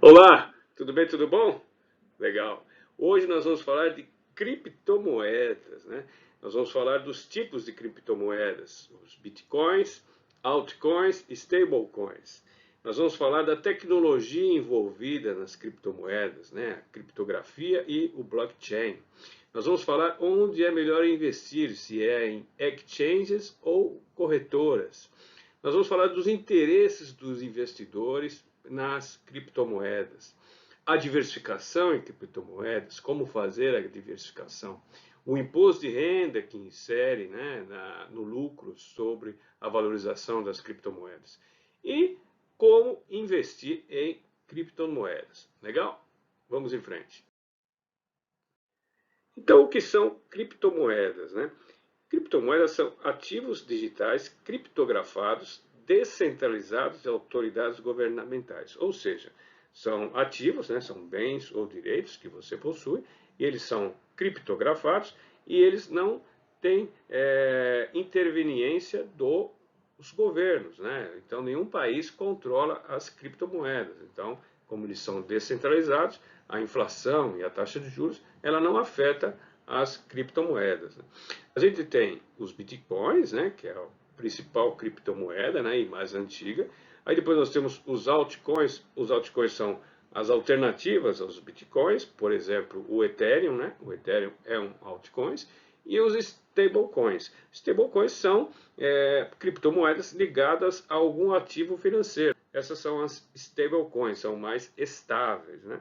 Olá, tudo bem, tudo bom? Legal. Hoje nós vamos falar de criptomoedas, né? Nós vamos falar dos tipos de criptomoedas, os bitcoins, altcoins e stablecoins. Nós vamos falar da tecnologia envolvida nas criptomoedas, né? A criptografia e o blockchain. Nós vamos falar onde é melhor investir, se é em exchanges ou corretoras. Nós vamos falar dos interesses dos investidores nas criptomoedas, a diversificação em criptomoedas, como fazer a diversificação, o imposto de renda que insere, né, no lucro sobre a valorização das criptomoedas e como investir em criptomoedas. Legal? Vamos em frente. Então, o que são criptomoedas, né? Criptomoedas são ativos digitais criptografados descentralizados de autoridades governamentais, ou seja, são ativos, né, são bens ou direitos que você possui, e eles são criptografados e eles não têm interveniência dos governos, né? Então nenhum país controla as criptomoedas. Então, como eles são descentralizados, a inflação e a taxa de juros ela não afeta as criptomoedas. A gente tem os bitcoins, né, que é a principal criptomoeda, né, e mais antiga. Aí depois nós temos os altcoins. Os altcoins são as alternativas aos bitcoins, por exemplo, o Ethereum, né? O Ethereum é um altcoins. E os stablecoins. Stablecoins são criptomoedas ligadas a algum ativo financeiro. Essas são as stablecoins, são mais estáveis, né?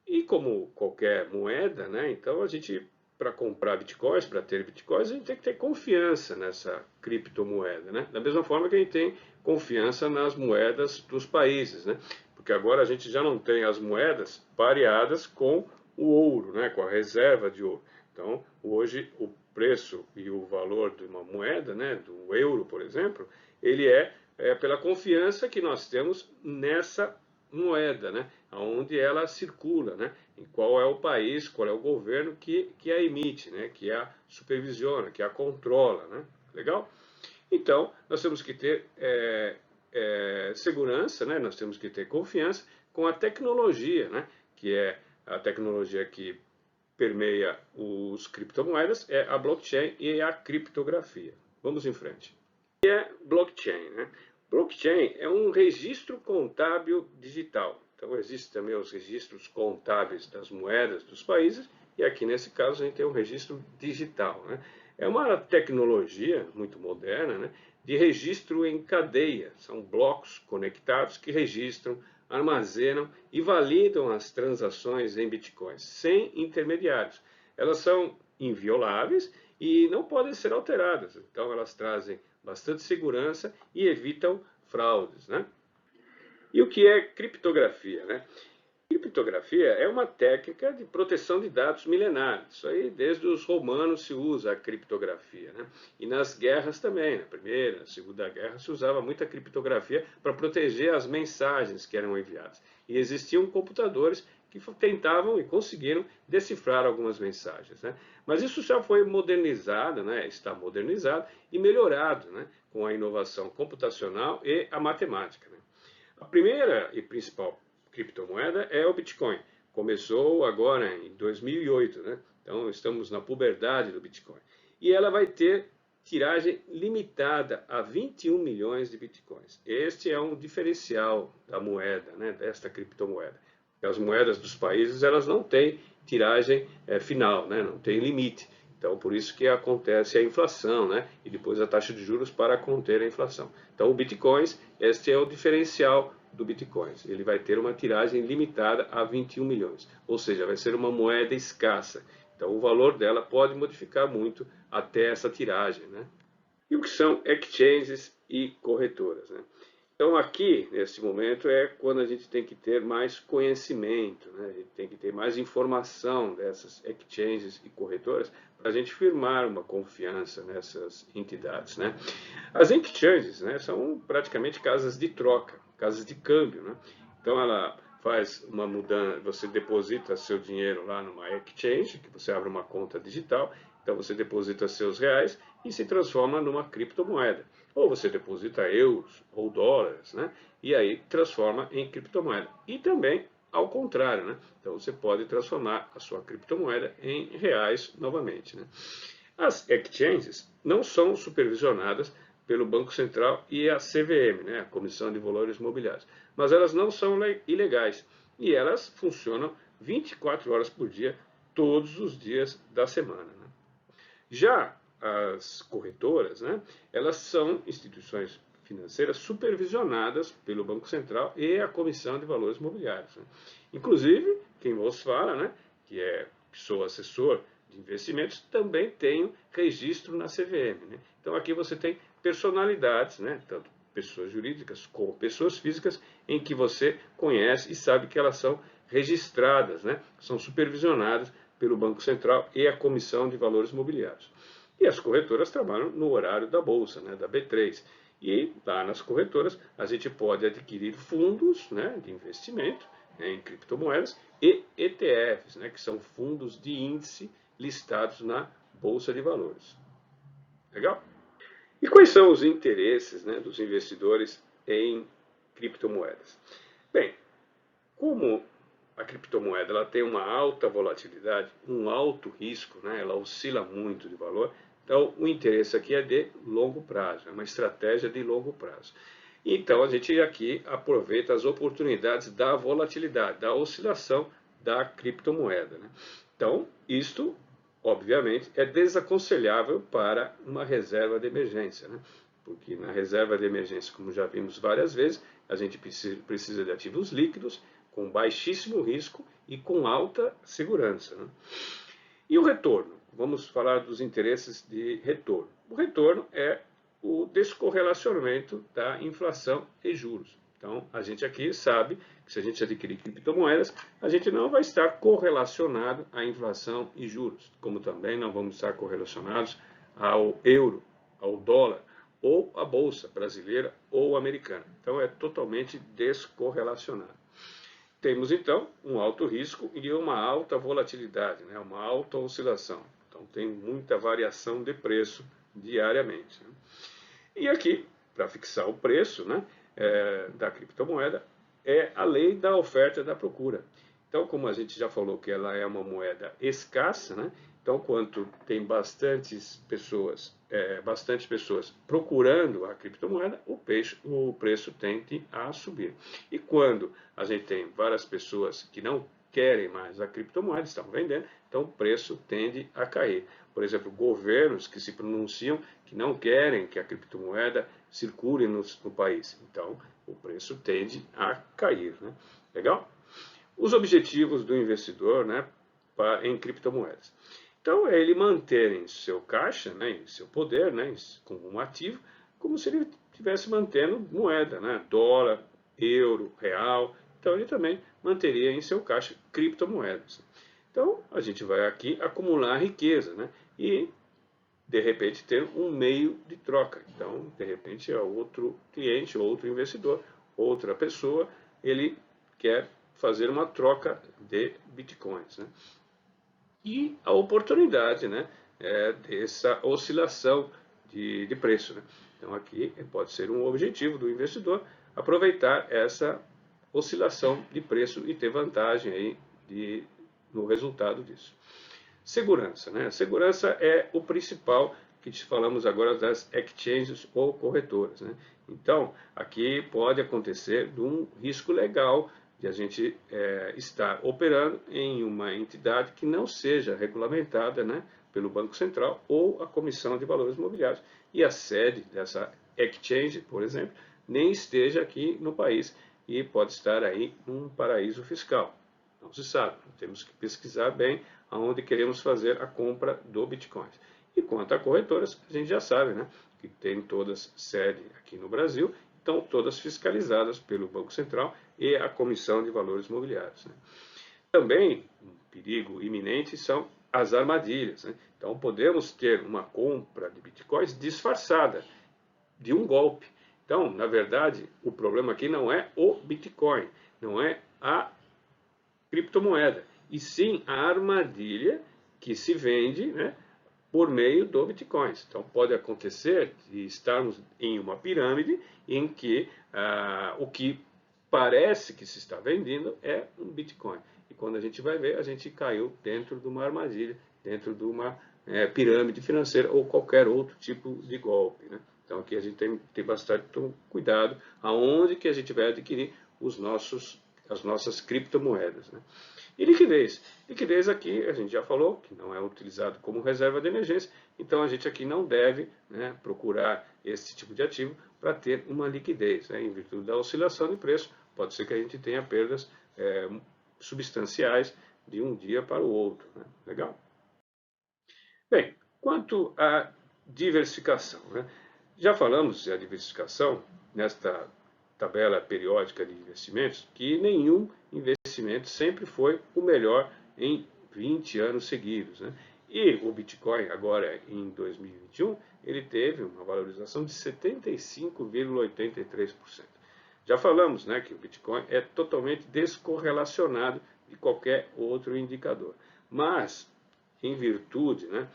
E como qualquer moeda, né? Então a gente, para comprar bitcoins, para ter bitcoins, a gente tem que ter confiança nessa criptomoeda, né? Da mesma forma que a gente tem confiança nas moedas dos países, né? Porque agora a gente já não tem as moedas pareadas com o ouro, né? Com a reserva de ouro. Então, hoje o preço e o valor de uma moeda, né? Do euro, por exemplo, ele é pela confiança que nós temos nessa moeda, né? Onde ela circula, né? Em qual é o país, qual é o governo que a emite, né? Que a supervisiona, que a controla, né? Legal? Então, nós temos que ter segurança, né? Nós temos que ter confiança com a tecnologia, né? Que é a tecnologia que permeia os criptomoedas, é a blockchain e a criptografia. Vamos em frente. O que é blockchain, né? Blockchain é um registro contábil digital. Então, existem também os registros contábeis das moedas dos países, e aqui nesse caso a gente tem um registro digital, né? É uma tecnologia muito moderna, né, de registro em cadeia. São blocos conectados que registram, armazenam e validam as transações em bitcoins, sem intermediários. Elas são invioláveis e não podem ser alteradas. Então, elas trazem bastante segurança e evitam fraudes, né? E o que é criptografia, né? Criptografia é uma técnica de proteção de dados milenar. Isso aí, desde os romanos se usa a criptografia, né? E nas guerras também, na Primeira, na Segunda Guerra, se usava muita criptografia para proteger as mensagens que eram enviadas. E existiam computadores que tentavam e conseguiram decifrar algumas mensagens, né? Mas isso já foi modernizado, né? Está modernizado e melhorado, né? Com a inovação computacional e a matemática, né? A primeira e principal criptomoeda é o Bitcoin. Começou agora em 2008, né? Então estamos na puberdade do Bitcoin. E ela vai ter tiragem limitada a 21 milhões de Bitcoins. Este é um diferencial da moeda, né? Desta criptomoeda. As moedas dos países elas não têm tiragem final, né? Não tem limite. Então, por isso que acontece a inflação, né? E depois a taxa de juros para conter a inflação. Então, o Bitcoins, este é o diferencial do Bitcoin. Ele vai ter uma tiragem limitada a 21 milhões, ou seja, vai ser uma moeda escassa. Então, o valor dela pode modificar muito até essa tiragem, né? E o que são exchanges e corretoras, né? Então, aqui, nesse momento, é quando a gente tem que ter mais conhecimento, né? A gente tem que ter mais informação dessas exchanges e corretoras para a gente firmar uma confiança nessas entidades, né? As exchanges, né, são praticamente casas de troca, casas de câmbio, né? Então, ela faz uma mudança, você deposita seu dinheiro lá numa exchange, que você abre uma conta digital, então você deposita seus reais e se transforma numa criptomoeda. Ou você deposita euros ou dólares, né? E aí transforma em criptomoeda. E também ao contrário, né? Então você pode transformar a sua criptomoeda em reais novamente, né? As exchanges não são supervisionadas pelo Banco Central e a CVM, né, a Comissão de Valores Mobiliários, mas elas não são ilegais e elas funcionam 24 horas por dia, todos os dias da semana, né? Já as corretoras, né, elas são instituições financeiras supervisionadas pelo Banco Central e a Comissão de Valores Mobiliários, né? Inclusive, quem vos fala, né, que sou assessor de investimentos, também tenho registro na CVM, né? Então aqui você tem personalidades, né, tanto pessoas jurídicas como pessoas físicas, em que você conhece e sabe que elas são registradas, né, são supervisionadas pelo Banco Central e a Comissão de Valores Mobiliários. E as corretoras trabalham no horário da Bolsa, né, da B3. E lá nas corretoras a gente pode adquirir fundos, né, de investimento, né, em criptomoedas e ETFs, né, que são fundos de índice listados na Bolsa de Valores. Legal? E quais são os interesses, né, dos investidores em criptomoedas? Bem, como a criptomoeda ela tem uma alta volatilidade, um alto risco, né, ela oscila muito de valor, então o interesse aqui é de longo prazo, é uma estratégia de longo prazo. Então a gente aqui aproveita as oportunidades da volatilidade, da oscilação da criptomoeda, né? Então isto, obviamente, é desaconselhável para uma reserva de emergência, né? Porque na reserva de emergência, como já vimos várias vezes, a gente precisa de ativos líquidos, com baixíssimo risco e com alta segurança, né? E o retorno? Vamos falar dos interesses de retorno. O retorno é o descorrelacionamento da inflação e juros. Então, a gente aqui sabe que se a gente adquirir criptomoedas, a gente não vai estar correlacionado à inflação e juros, como também não vamos estar correlacionados ao euro, ao dólar, ou à bolsa brasileira ou americana. Então, é totalmente descorrelacionado. Temos, então, um alto risco e uma alta volatilidade, né? Uma alta oscilação. Então, tem muita variação de preço diariamente, né? E aqui, para fixar o preço, né, da criptomoeda, é a lei da oferta e da procura. Então, como a gente já falou que ela é uma moeda escassa, né? Então, quanto tem bastante pessoas procurando a criptomoeda, o preço tende a subir. E quando a gente tem várias pessoas que não querem mais a criptomoeda, estão vendendo, então o preço tende a cair. Por exemplo, governos que se pronunciam que não querem que a criptomoeda circule no país. Então, o preço tende a cair, né? Legal? Os objetivos do investidor, né, em criptomoedas. Então, é ele manter em seu caixa, né, em seu poder, né, como um ativo, como se ele estivesse mantendo moeda, né, dólar, euro, real. Então, ele também manteria em seu caixa criptomoedas. Então, a gente vai aqui acumular riqueza, né, e, de repente, ter um meio de troca. Então, de repente, é outro cliente, outro investidor, outra pessoa, ele quer fazer uma troca de bitcoins, né? E a oportunidade, né, dessa oscilação de preço, né? Então aqui pode ser um objetivo do investidor aproveitar essa oscilação de preço e ter vantagem aí no resultado disso. Segurança, né? Segurança é o principal que te falamos agora das exchanges ou corretoras, né? Então, aqui pode acontecer de um risco legal de a gente estar operando em uma entidade que não seja regulamentada, né, pelo Banco Central ou a Comissão de Valores Mobiliários e a sede dessa exchange, por exemplo, nem esteja aqui no país e pode estar aí num paraíso fiscal. Não se sabe, temos que pesquisar bem aonde queremos fazer a compra do Bitcoin. E quanto a corretoras, a gente já sabe, né, que tem todas sede aqui no Brasil, estão todas fiscalizadas pelo Banco Central e a Comissão de Valores Mobiliários, né? Também um perigo iminente são as armadilhas, né? Então podemos ter uma compra de bitcoins disfarçada de um golpe. Então, na verdade, o problema aqui não é o Bitcoin, não é a criptomoeda, e sim a armadilha que se vende, né, por meio do Bitcoin. Então pode acontecer de estarmos em uma pirâmide em que o que parece que se está vendendo é um Bitcoin. E quando a gente vai ver, a gente caiu dentro de uma armadilha, dentro de uma pirâmide financeira ou qualquer outro tipo de golpe, né? Então aqui a gente tem que ter bastante cuidado aonde que a gente vai adquirir as nossas criptomoedas, né? E liquidez. Liquidez aqui a gente já falou que não é utilizado como reserva de emergência, então a gente aqui não deve, né, procurar esse tipo de ativo para ter uma liquidez, né? Em virtude da oscilação de preço, pode ser que a gente tenha perdas substanciais de um dia para o outro, né? Legal? Bem, quanto à diversificação, né? Já falamos da diversificação nesta tabela periódica de investimentos, que nenhum investimento sempre foi o melhor em 20 anos seguidos, né? E o Bitcoin, agora em 2021, ele teve uma valorização de 75,83%. Já falamos, né, que o Bitcoin é totalmente descorrelacionado de qualquer outro indicador. Mas, em virtude, né,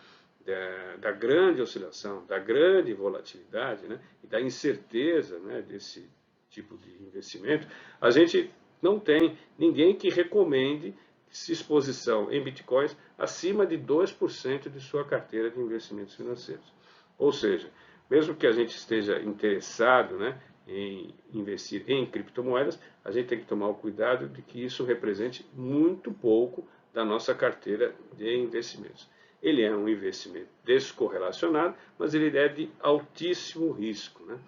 da grande oscilação, da grande volatilidade, né, e da incerteza, né, desse tipo de investimento, a gente não tem ninguém que recomende exposição em bitcoins acima de 2% de sua carteira de investimentos financeiros. Ou seja, mesmo que a gente esteja interessado, né, em investir em criptomoedas, a gente tem que tomar o cuidado de que isso represente muito pouco da nossa carteira de investimentos. Ele é um investimento descorrelacionado, mas ele é de altíssimo risco, né?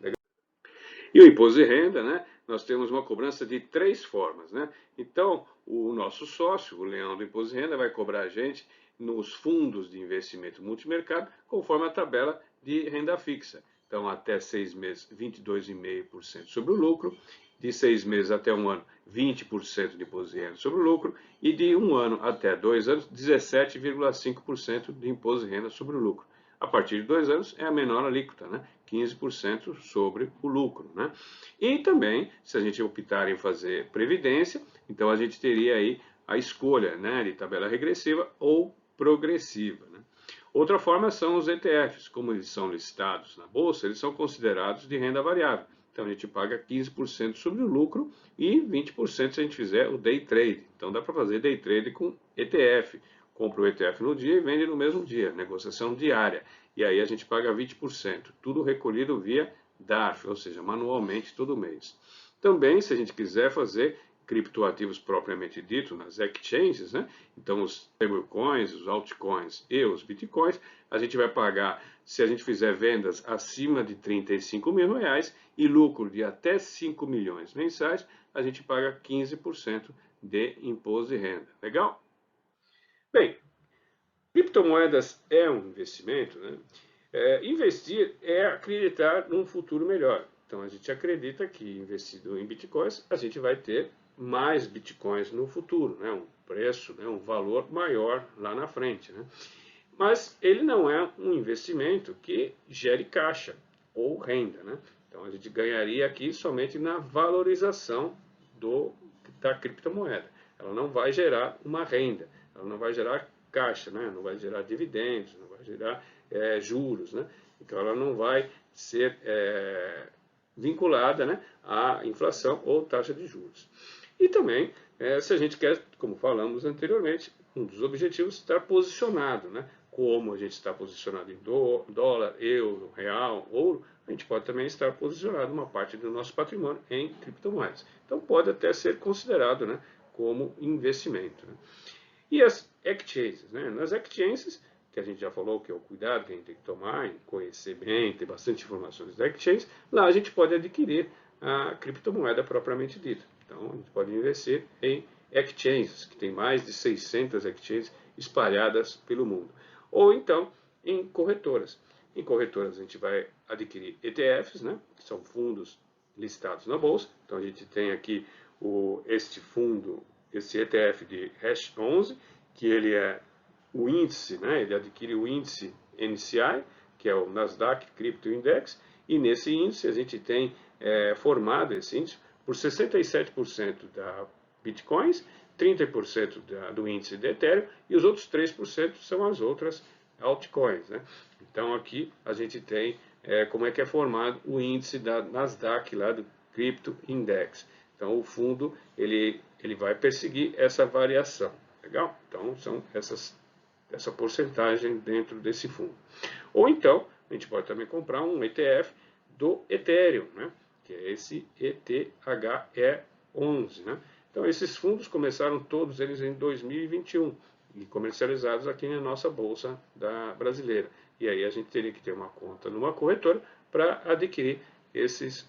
Legal? E o imposto de renda, né? Nós temos uma cobrança de 3 formas, né? Então, o nosso sócio, o leão do imposto de renda, vai cobrar a gente nos fundos de investimento multimercado, conforme a tabela de renda fixa. Então, até 6 meses, 22,5% sobre o lucro, de 6 meses até 1 ano, 20% de imposto de renda sobre o lucro, e de 1 ano até 2 anos, 17,5% de imposto de renda sobre o lucro. A partir de 2 anos é a menor alíquota, né? 15% sobre o lucro, né? E também, se a gente optar em fazer previdência, então a gente teria aí a escolha, né, de tabela regressiva ou progressiva, né? Outra forma são os ETFs, como eles são listados na bolsa, eles são considerados de renda variável. Então a gente paga 15% sobre o lucro e 20% se a gente fizer o day trade. Então dá para fazer day trade com ETF. Compra o ETF no dia e vende no mesmo dia, negociação diária. E aí a gente paga 20%, tudo recolhido via DARF, ou seja, manualmente todo mês. Também, se a gente quiser fazer criptoativos propriamente dito nas exchanges, né? Então os stablecoins, os altcoins e os bitcoins, a gente vai pagar, se a gente fizer vendas acima de 35 mil reais e lucro de até 5 milhões mensais, a gente paga 15% de imposto de renda. Legal? Bem, criptomoedas é um investimento, né? Investir é acreditar num futuro melhor. Então a gente acredita que investindo em bitcoins, a gente vai ter mais bitcoins no futuro, né? Um preço, né? Um valor maior lá na frente, né? Mas ele não é um investimento que gere caixa ou renda, né? Então a gente ganharia aqui somente na valorização da criptomoeda. Ela não vai gerar uma renda, ela não vai gerar caixa, né? Não vai gerar dividendos, não vai gerar juros, né? Então ela não vai ser vinculada, né, à inflação ou taxa de juros. E também, se a gente quer, como falamos anteriormente, um dos objetivos é estar posicionado, né? Como a gente está posicionado em dólar, euro, real, ouro, a gente pode também estar posicionado uma parte do nosso patrimônio em criptomoedas. Então pode até ser considerado, né, como investimento, né? E as exchanges, né? Nas exchanges, que a gente já falou que é o cuidado que a gente tem que tomar, em conhecer bem, ter bastante informações da exchange, lá a gente pode adquirir a criptomoeda propriamente dita. Então a gente pode investir em exchanges, que tem mais de 600 exchanges espalhadas pelo mundo. Ou então em corretoras. Em corretoras a gente vai adquirir ETFs, né, que são fundos listados na bolsa. Então a gente tem aqui este fundo, esse ETF de hash 11, que ele é o índice, né, ele adquire o índice NCI, que é o Nasdaq Crypto Index, e nesse índice a gente tem formado esse índice por 67% da Bitcoins, 30% do índice de Ethereum e os outros 3% são as outras altcoins, né? Então aqui a gente tem como é que é formado o índice da Nasdaq lá do Crypto Index. Então o fundo ele vai perseguir essa variação. Legal? Então são essa porcentagem dentro desse fundo. Ou então, a gente pode também comprar um ETF do Ethereum, né? Que é esse ETHE11. Né? Então esses fundos começaram todos eles em 2021 e comercializados aqui na nossa bolsa brasileira. E aí a gente teria que ter uma conta numa corretora para adquirir esses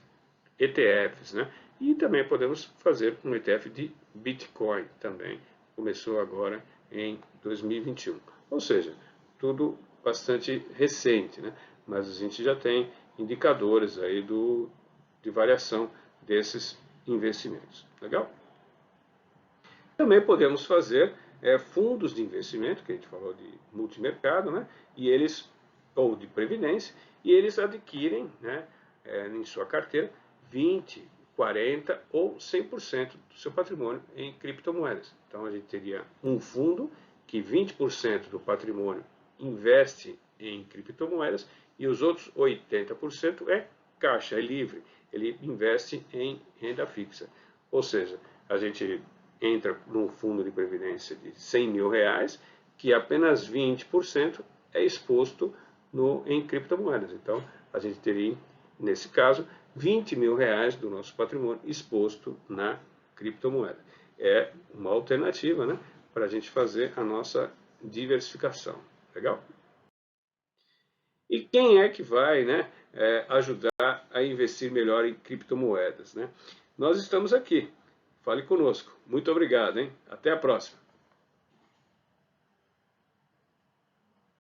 ETFs, né? E também podemos fazer um ETF de Bitcoin também. Começou agora em 2021. Ou seja, tudo bastante recente, né? Mas a gente já tem indicadores aí de variação desses investimentos. Legal? Também podemos fazer fundos de investimento, que a gente falou de multimercado, né? E eles, ou de previdência, e eles adquirem, né, em sua carteira 20, 40 ou 100% do seu patrimônio em criptomoedas. Então a gente teria um fundo que 20% do patrimônio investe em criptomoedas e os outros 80% é caixa, é livre. Ele investe em renda fixa. Ou seja, a gente entra num fundo de previdência de 100 mil reais, que apenas 20% é exposto em criptomoedas. Então, a gente teria, nesse caso, 20 mil reais do nosso patrimônio exposto na criptomoeda. É uma alternativa, né, para a gente fazer a nossa diversificação. Legal? E quem é que vai, né, ajudar a investir melhor em criptomoedas? Né? Nós estamos aqui. Fale conosco. Muito obrigado, hein? Até a próxima.